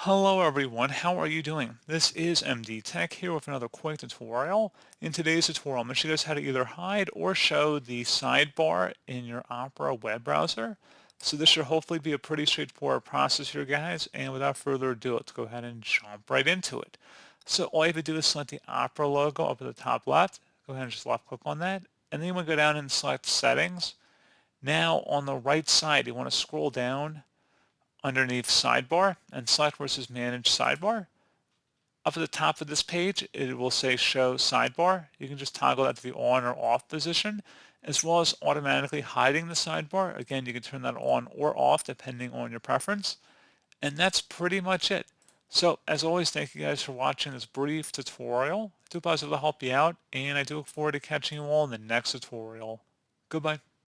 Hello everyone, how are you doing? This is MD Tech here with another quick tutorial. In today's tutorial, I'm going to show you guys how to either hide or show the sidebar in your Opera web browser. So this should hopefully be a pretty straightforward process here, guys, and without further ado, let's go ahead and jump right into it. So all you have to do is select the Opera logo up at the top left. Go ahead and just left click on that, and then you want to go down and select Settings. Now on the right side, you want to scroll down underneath Sidebar and select where it says Manage Sidebar. Up at the top of this page, it will say Show Sidebar. You can just toggle that to the on or off position, as well as automatically hiding the sidebar. Again, you can turn that on or off depending on your preference. And that's pretty much it. So as always, thank you guys for watching this brief tutorial. I do hope I was able to help you out, and I do look forward to catching you all in the next tutorial. Goodbye.